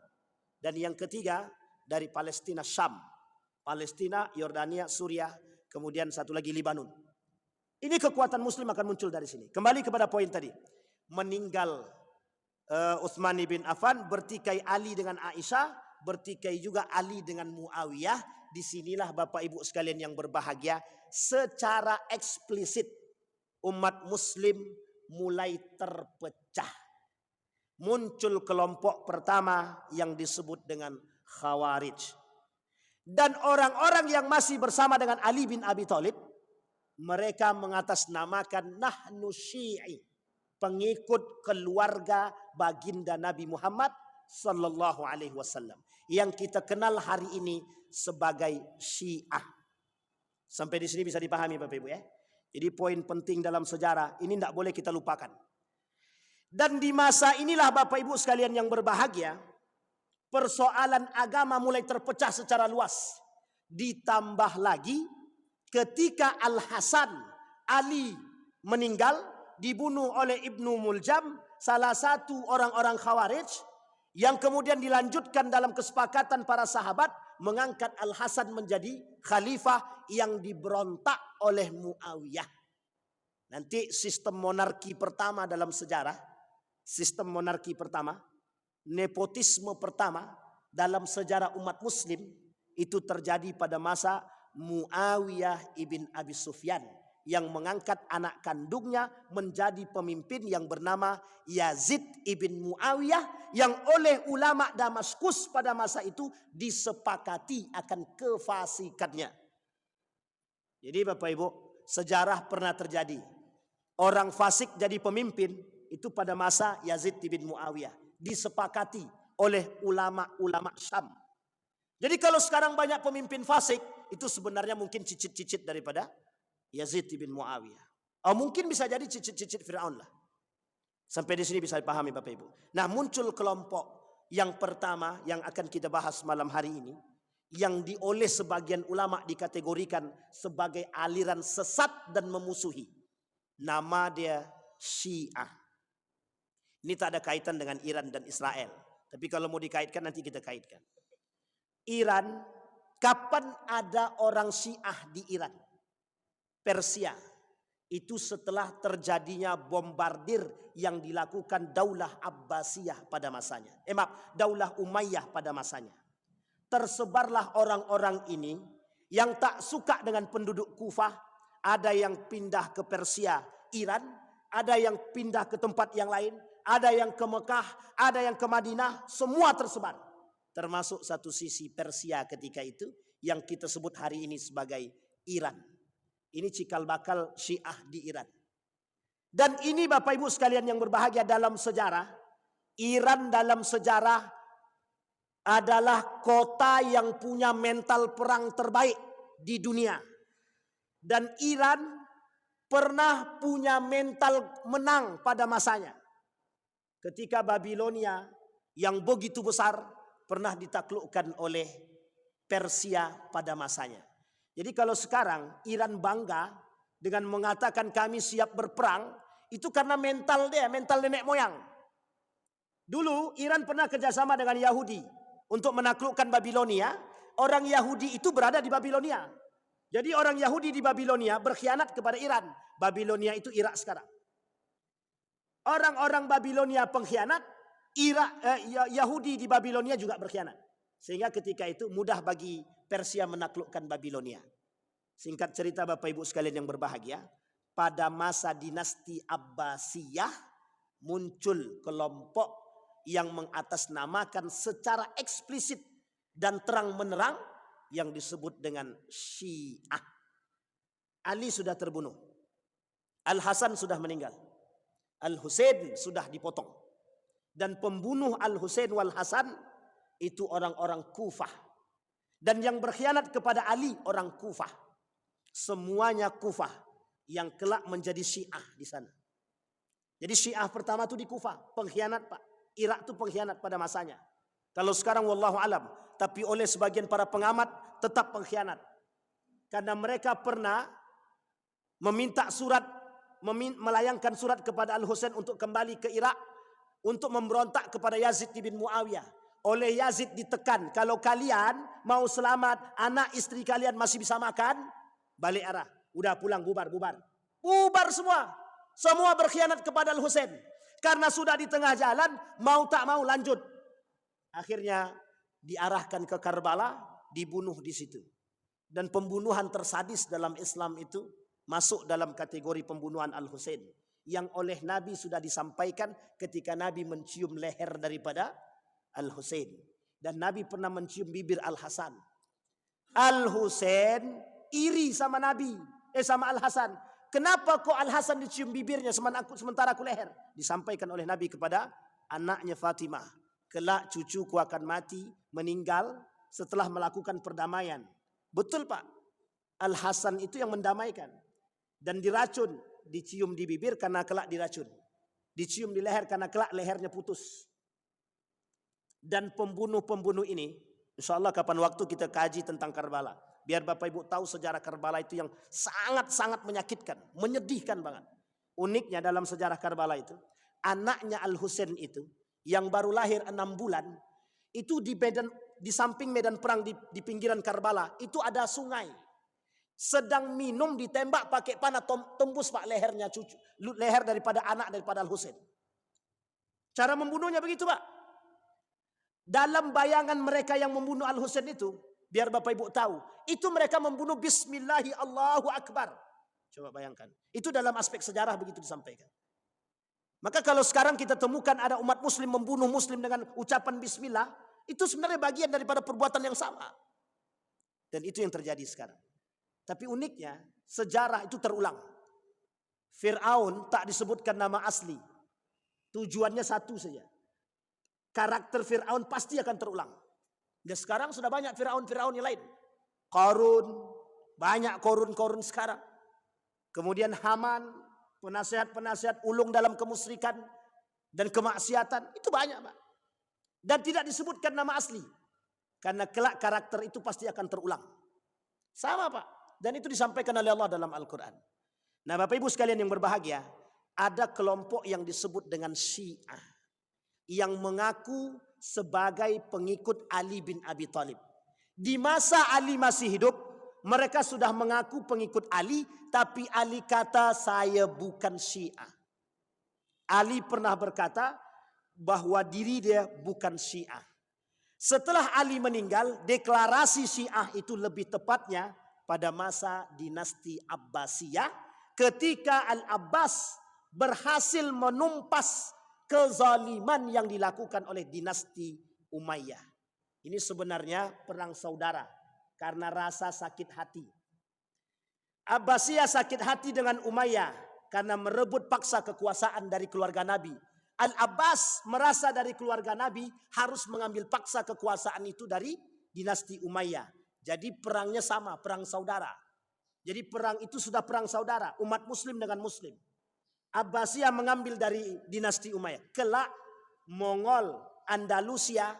Dan yang ketiga dari Palestina, Syam. Palestina, Yordania, Suriah, kemudian satu lagi Libanon. Ini kekuatan Muslim akan muncul dari sini. Kembali kepada poin tadi. Meninggal Utsman bin Affan, bertikai Ali dengan Aisyah, bertikai juga Ali dengan Muawiyah. Disinilah Bapak Ibu sekalian yang berbahagia, secara eksplisit umat Muslim mulai terpecah. Muncul kelompok pertama yang disebut dengan Khawarij. Dan orang-orang yang masih bersama dengan Ali bin Abi Thalib, mereka mengatasnamakan nahnu syi'i, pengikut keluarga baginda Nabi Muhammad sallallahu alaihi wasallam, yang kita kenal hari ini sebagai Syiah. Sampai di sini bisa dipahami Bapak Ibu ya. Jadi poin penting dalam sejarah ini tidak boleh kita lupakan. Dan di masa inilah Bapak Ibu sekalian yang berbahagia, persoalan agama mulai terpecah secara luas. Ditambah lagi ketika Al-Hasan Ali meninggal, dibunuh oleh Ibnu Muljam, salah satu orang-orang Khawarij, yang kemudian dilanjutkan dalam kesepakatan para sahabat mengangkat Al-Hasan menjadi khalifah yang diberontak oleh Muawiyah. Nanti sistem monarki pertama dalam sejarah, sistem monarki pertama, nepotisme pertama dalam sejarah umat Muslim itu terjadi pada masa Muawiyah ibn Abi Sufyan, yang mengangkat anak kandungnya menjadi pemimpin yang bernama Yazid ibn Muawiyah, yang oleh ulama Damaskus pada masa itu disepakati akan kefasikannya. Jadi Bapak Ibu, sejarah pernah terjadi. Orang fasik jadi pemimpin itu pada masa Yazid ibn Muawiyah, disepakati oleh ulama-ulama Syam. Jadi kalau sekarang banyak pemimpin fasik, itu sebenarnya mungkin cicit-cicit daripada Yazid bin Muawiyah. Oh, mungkin bisa jadi cicit-cicit Fir'aun lah. Sampai di sini bisa dipahami Bapak Ibu. Nah, muncul kelompok yang pertama yang akan kita bahas malam hari ini, yang oleh sebagian ulama dikategorikan sebagai aliran sesat dan memusuhi. Nama dia Syiah. Ini tak ada kaitan dengan Iran dan Israel. Tapi kalau mau dikaitkan nanti kita kaitkan. Iran, kapan ada orang Syiah di Iran? Persia. Itu setelah terjadinya bombardir yang dilakukan Daulah Abbasiyah pada masanya. Daulah Umayyah pada masanya. Tersebarlah orang-orang ini yang tak suka dengan penduduk Kufah. Ada yang pindah ke Persia, Iran. Ada yang pindah ke tempat yang lain. Ada yang ke Mekah, ada yang ke Madinah. Semua tersebar. Termasuk satu sisi Persia ketika itu yang kita sebut hari ini sebagai Iran. Ini cikal bakal Syiah di Iran. Dan ini Bapak Ibu sekalian yang berbahagia, dalam sejarah Iran dalam sejarah adalah kota yang punya mental perang terbaik di dunia. Dan Iran pernah punya mental menang pada masanya. Ketika Babilonia yang begitu besar pernah ditaklukkan oleh Persia pada masanya. Jadi kalau sekarang Iran bangga dengan mengatakan kami siap berperang, itu karena mental dia, mental nenek moyang. Dulu Iran pernah kerjasama dengan Yahudi untuk menaklukkan Babilonia. Orang Yahudi itu berada di Babilonia. Jadi orang Yahudi di Babilonia berkhianat kepada Iran. Babilonia itu Irak sekarang. Orang-orang Babilonia pengkhianat, Yahudi di Babilonia juga berkhianat. Sehingga ketika itu mudah bagi Persia menaklukkan Babilonia. Singkat cerita Bapak Ibu sekalian yang berbahagia, pada masa dinasti Abbasiyah muncul kelompok yang mengatasnamakan secara eksplisit dan terang-menerang yang disebut dengan Syiah. Ali sudah terbunuh. Al-Hasan sudah meninggal. Al-Husain sudah dipotong. Dan pembunuh Al-Husain wal Hasan itu orang-orang Kufah. Dan yang berkhianat kepada Ali orang Kufah. Semuanya Kufah yang kelak menjadi Syiah di sana. Jadi Syiah pertama itu di Kufah, pengkhianat Pak. Irak itu pengkhianat pada masanya. Kalau sekarang wallahu alam, tapi oleh sebagian para pengamat tetap pengkhianat. Karena mereka pernah meminta surat, melayangkan surat kepada Al-Husain untuk kembali ke Irak untuk memberontak kepada Yazid bin Muawiyah. Oleh Yazid ditekan, kalau kalian mau selamat, anak istri kalian masih bisa makan, balik arah. Udah pulang, bubar. Bubar semua. Semua berkhianat kepada Al-Husain. Karena sudah di tengah jalan, mau tak mau lanjut. Akhirnya diarahkan ke Karbala, dibunuh di situ. Dan pembunuhan tersadis dalam Islam itu masuk dalam kategori pembunuhan Al-Husain. Yang oleh Nabi sudah disampaikan ketika Nabi mencium leher daripada Al-Husain. Dan Nabi pernah mencium bibir Al-Hasan. Al-Husain iri sama Nabi, sama Al-Hasan. Kenapa kok Al-Hasan dicium bibirnya sementara aku leher? Disampaikan oleh Nabi kepada anaknya Fatimah. Kelak cucuku akan mati, meninggal setelah melakukan perdamaian. Betul Pak. Al-Hasan itu yang mendamaikan. Dan diracun, dicium di bibir karena kelak diracun. Dicium di leher karena kelak lehernya putus. Dan pembunuh-pembunuh ini, insya Allah kapan waktu kita kaji tentang Karbala. Biar Bapak Ibu tahu sejarah Karbala itu yang sangat-sangat menyakitkan, menyedihkan banget. Uniknya dalam sejarah Karbala itu, anaknya Al-Husain itu, yang baru lahir 6 bulan, itu di samping medan perang di pinggiran Karbala, itu ada sungai. Sedang minum ditembak pakai panah, tembus Pak lehernya leher daripada Al-Husain. Cara membunuhnya begitu Pak. Dalam bayangan mereka yang membunuh Al-Husain itu, biar Bapak Ibu tahu, itu mereka membunuh Bismillahi Allahu Akbar. Coba bayangkan. Itu dalam aspek sejarah begitu disampaikan. Maka kalau sekarang kita temukan ada umat muslim membunuh muslim dengan ucapan Bismillah, itu sebenarnya bagian daripada perbuatan yang sama. Dan itu yang terjadi sekarang. Tapi uniknya, sejarah itu terulang. Fir'aun tak disebutkan nama asli. Tujuannya satu saja. Karakter Fir'aun pasti akan terulang. Dan sekarang sudah banyak Fir'aun yang lain. Qarun, banyak Qarun sekarang. Kemudian Haman, penasihat-penasihat ulung dalam kemusyrikan dan kemaksiatan, itu banyak Pak. Dan tidak disebutkan nama asli. Karena kelak karakter itu pasti akan terulang. Sama Pak. Dan itu disampaikan oleh Allah dalam Al-Quran. Nah Bapak Ibu sekalian yang berbahagia, ada kelompok yang disebut dengan Syiah. Yang mengaku sebagai pengikut Ali bin Abi Thalib. Di masa Ali masih hidup, mereka sudah mengaku pengikut Ali, tapi Ali kata saya bukan Syiah. Ali pernah berkata bahwa diri dia bukan Syiah. Setelah Ali meninggal, deklarasi Syiah itu lebih tepatnya pada masa dinasti Abbasiyah, ketika Al-Abbas berhasil menumpas kezaliman yang dilakukan oleh dinasti Umayyah. Ini sebenarnya perang saudara karena rasa sakit hati. Abbasiyah sakit hati dengan Umayyah karena merebut paksa kekuasaan dari keluarga Nabi. Al-Abbas merasa dari keluarga Nabi harus mengambil paksa kekuasaan itu dari dinasti Umayyah. Jadi perangnya sama, perang saudara. Jadi perang itu sudah perang saudara, umat muslim dengan muslim. Abbasiyah mengambil dari dinasti Umayyah. Kelak Mongol, Andalusia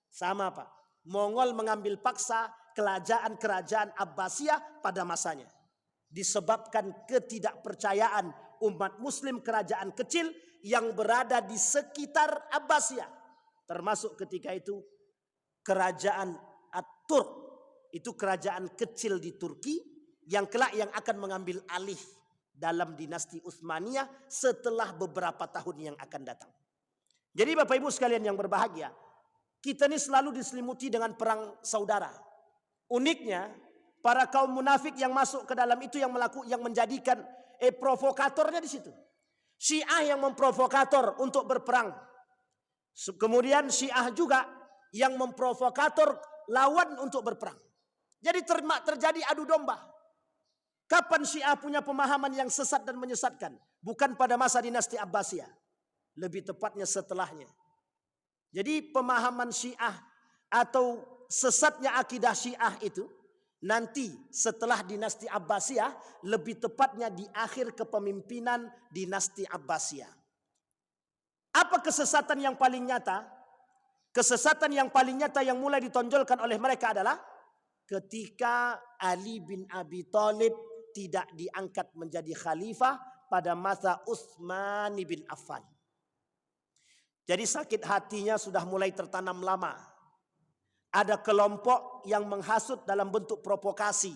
sama Pak. Mongol mengambil paksa kerajaan Abbasiyah pada masanya. Disebabkan ketidakpercayaan umat muslim kerajaan kecil yang berada di sekitar Abbasiyah. Termasuk ketika itu kerajaan At-Turk. Itu kerajaan kecil di Turki yang kelak yang akan mengambil alih dalam dinasti Utsmaniyah setelah beberapa tahun yang akan datang. Jadi Bapak Ibu sekalian yang berbahagia, kita ini selalu diselimuti dengan perang saudara. Uniknya, para kaum munafik yang masuk ke dalam itu yang menjadikan provokatornya di situ. Syiah yang memprovokator untuk berperang. Kemudian Syiah juga yang memprovokator lawan untuk berperang. Jadi terjadi adu domba. Kapan Syiah punya pemahaman yang sesat dan menyesatkan? Bukan pada masa dinasti Abbasiyah. Lebih tepatnya setelahnya. Jadi pemahaman Syiah atau sesatnya akidah Syiah itu nanti setelah dinasti Abbasiyah, lebih tepatnya di akhir kepemimpinan dinasti Abbasiyah. Apa kesesatan yang paling nyata? Kesesatan yang paling nyata yang mulai ditonjolkan oleh mereka adalah ketika Ali bin Abi Thalib tidak diangkat menjadi khalifah pada masa Utsman bin Affan. Jadi sakit hatinya sudah mulai tertanam lama. Ada kelompok yang menghasut dalam bentuk provokasi,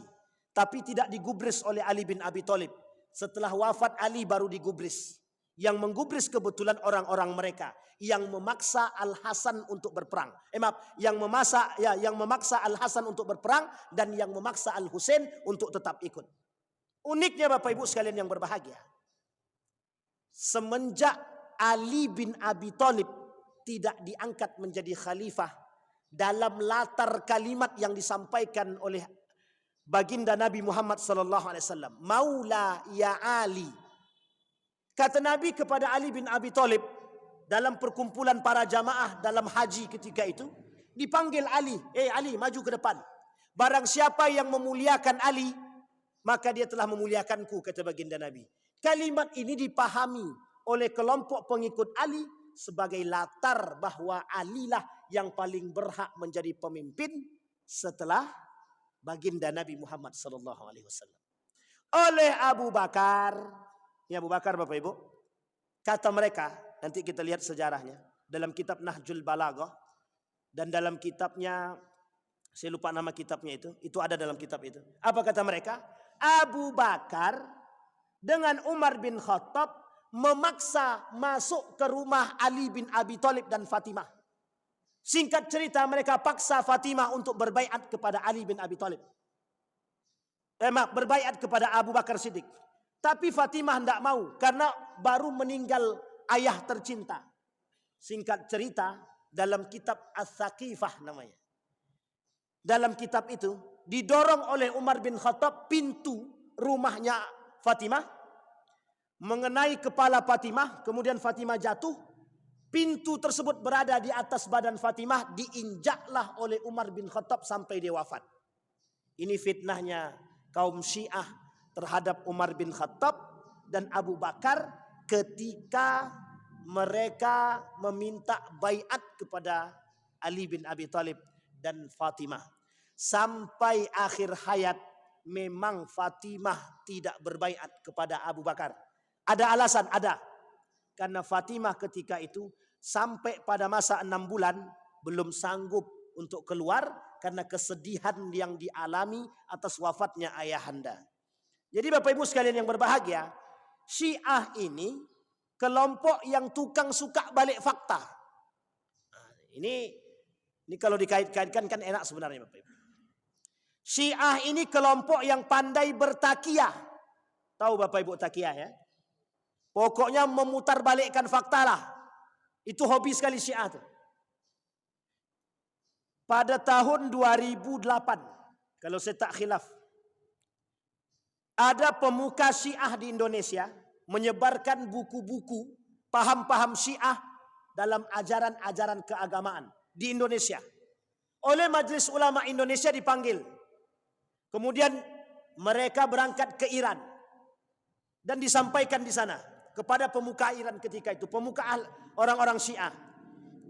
tapi tidak digubris oleh Ali bin Abi Thalib. Setelah wafat Ali baru digubris. Yang menggubris kebetulan orang-orang mereka yang memaksa Al-Hasan untuk berperang. Yang memaksa Al-Hasan untuk berperang dan yang memaksa Al-Husain untuk tetap ikut. Uniknya Bapak Ibu sekalian yang berbahagia, semenjak Ali bin Abi Thalib tidak diangkat menjadi khalifah, dalam latar kalimat yang disampaikan oleh baginda Nabi Muhammad SAW, Maula ya Ali. Kata Nabi kepada Ali bin Abi Thalib dalam perkumpulan para jamaah dalam haji ketika itu, dipanggil Ali, Ali maju ke depan. Barang siapa yang memuliakan Ali, maka dia telah memuliakanku, kata baginda Nabi. Kalimat ini dipahami oleh kelompok pengikut Ali sebagai latar bahwa Ali lah yang paling berhak menjadi pemimpin setelah baginda Nabi Muhammad SAW. Oleh Abu Bakar, ini Abu Bakar Bapak Ibu, kata mereka, nanti kita lihat sejarahnya dalam kitab Nahjul Balaghah dan dalam kitabnya, saya lupa nama kitabnya itu ada dalam kitab itu. Apa kata mereka? Abu Bakar dengan Umar bin Khattab memaksa masuk ke rumah Ali bin Abi Thalib dan Fatimah. Singkat cerita, mereka paksa Fatimah untuk berbaiat kepada Ali bin Abi Thalib. Berbaiat kepada Abu Bakar Siddiq. Tapi Fatimah tidak mau karena baru meninggal ayah tercinta. Singkat cerita, dalam kitab As-Saqifah namanya. Dalam kitab itu didorong oleh Umar bin Khattab pintu rumahnya Fatimah mengenai kepala Fatimah, kemudian Fatimah jatuh. Pintu tersebut berada di atas badan Fatimah, diinjaklah oleh Umar bin Khattab sampai dia wafat. Ini fitnahnya kaum Syiah terhadap Umar bin Khattab dan Abu Bakar ketika mereka meminta baiat kepada Ali bin Abi Thalib dan Fatimah. Sampai akhir hayat memang Fatimah tidak berbaiat kepada Abu Bakar. Ada alasan, ada. Karena Fatimah ketika itu sampai pada masa 6 bulan belum sanggup untuk keluar karena kesedihan yang dialami atas wafatnya ayahanda. Jadi Bapak Ibu sekalian yang berbahagia, Syiah ini kelompok yang tukang suka balik fakta. Ini kalau dikait-kaitkan kan enak sebenarnya Bapak Ibu. Syiah ini kelompok yang pandai bertakiyah. Tahu Bapak Ibu takiyah ya? Pokoknya memutarbalikkan fakta lah. Itu hobi sekali Syiah tuh. Pada tahun 2008, kalau saya tak khilaf, ada pemuka Syiah di Indonesia menyebarkan buku-buku paham-paham Syiah dalam ajaran-ajaran keagamaan di Indonesia. Oleh Majelis Ulama Indonesia dipanggil. Kemudian mereka berangkat ke Iran dan disampaikan di sana kepada pemuka Iran ketika itu, pemuka orang-orang Syiah.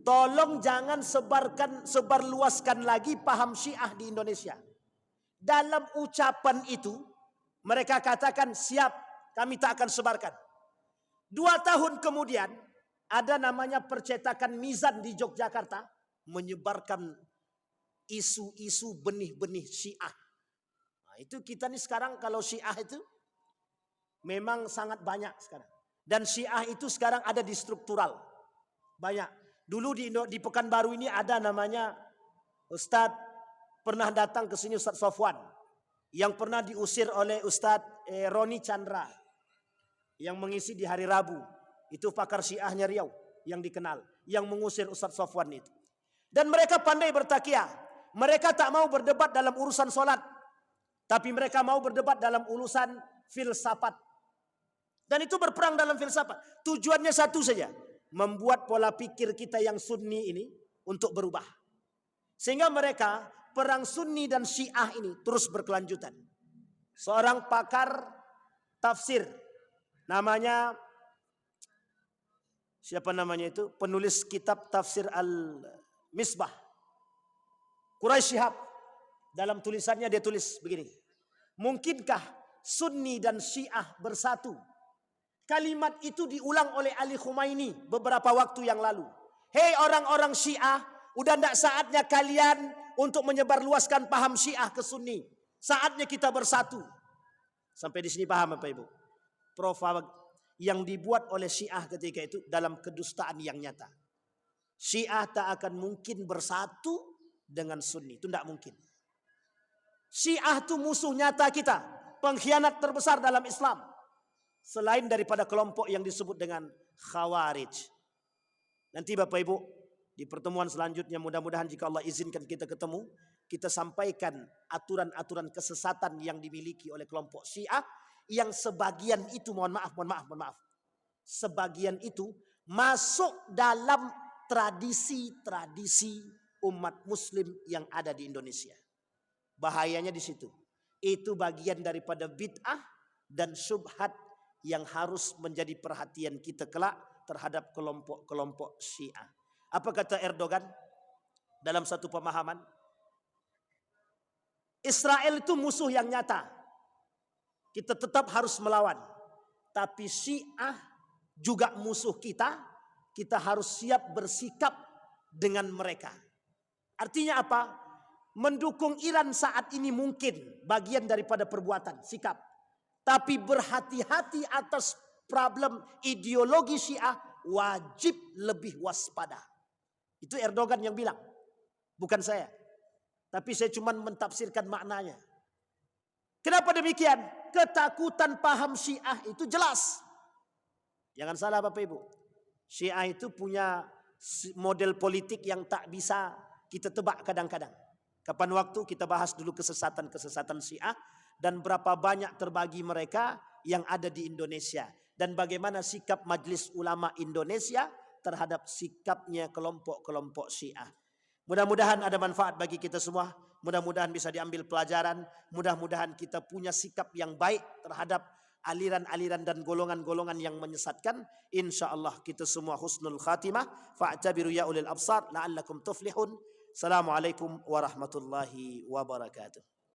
Tolong jangan sebarluaskan lagi paham Syiah di Indonesia. Dalam ucapan itu mereka katakan siap, kami tak akan sebarkan. 2 tahun kemudian ada namanya percetakan Mizan di Yogyakarta menyebarkan isu-isu benih-benih Syiah. Nah, itu kita nih sekarang kalau Syiah itu memang sangat banyak sekarang. Dan Syiah itu sekarang ada di struktural. Banyak. Dulu di Pekanbaru ini ada namanya Ustadz, pernah datang ke sini Ustadz Sofwan. Yang pernah diusir oleh Ustadz Roni Chandra. Yang mengisi di hari Rabu. Itu pakar Syiahnya Riau yang dikenal. Yang mengusir Ustadz Sofwan itu. Dan mereka pandai bertakiah. Mereka tak mau berdebat dalam urusan solat. Tapi mereka mau berdebat dalam urusan filsafat. Dan itu berperang dalam filsafat. Tujuannya satu saja. Membuat pola pikir kita yang sunni ini untuk berubah. Sehingga mereka perang sunni dan Syiah ini terus berkelanjutan. Seorang pakar tafsir. Namanya, siapa namanya itu? Penulis kitab tafsir Al-Misbah. Quraisy Shihab. Dalam tulisannya dia tulis begini. Mungkinkah Sunni dan Syiah bersatu? Kalimat itu diulang oleh Ali Khumaini beberapa waktu yang lalu. Hei orang-orang Syiah, udah tidak saatnya kalian untuk menyebarluaskan paham Syiah ke Sunni. Saatnya kita bersatu. Sampai di sini paham Bapak Ibu? Yang dibuat oleh Syiah ketika itu dalam kedustaan yang nyata. Syiah tak akan mungkin bersatu dengan Sunni. Itu tidak mungkin. Syiah itu musuh nyata kita. Pengkhianat terbesar dalam Islam. Selain daripada kelompok yang disebut dengan Khawarij. Nanti Bapak Ibu di pertemuan selanjutnya mudah-mudahan jika Allah izinkan kita ketemu. Kita sampaikan aturan-aturan kesesatan yang dimiliki oleh kelompok Syiah. Yang sebagian itu mohon maaf. Sebagian itu masuk dalam tradisi-tradisi umat muslim yang ada di Indonesia. Bahayanya di situ. Itu bagian daripada bid'ah dan syubhat yang harus menjadi perhatian kita kelak terhadap kelompok-kelompok Syiah. Apa kata Erdogan dalam satu pemahaman? Israel itu musuh yang nyata. Kita tetap harus melawan. Tapi Syiah juga musuh kita. Kita harus siap bersikap dengan mereka. Artinya apa? Mendukung Iran saat ini mungkin bagian daripada perbuatan, sikap. Tapi berhati-hati atas problem ideologi Syiah, wajib lebih waspada. Itu Erdogan yang bilang, bukan saya. Tapi saya cuma mentafsirkan maknanya. Kenapa demikian? Ketakutan paham Syiah itu jelas. Jangan salah Bapak Ibu. Syiah itu punya model politik yang tak bisa kita tebak kadang-kadang. Kapan waktu kita bahas dulu kesesatan-kesesatan Syiah. Dan berapa banyak terbagi mereka yang ada di Indonesia. Dan bagaimana sikap Majelis Ulama Indonesia terhadap sikapnya kelompok-kelompok Syiah. Mudah-mudahan ada manfaat bagi kita semua. Mudah-mudahan bisa diambil pelajaran. Mudah-mudahan kita punya sikap yang baik terhadap aliran-aliran dan golongan-golongan yang menyesatkan. InsyaAllah kita semua husnul khatimah. Fa'tabiru ya ulil absar la'allakum tuflihun. Assalamualaikum warahmatullahi wabarakatuh.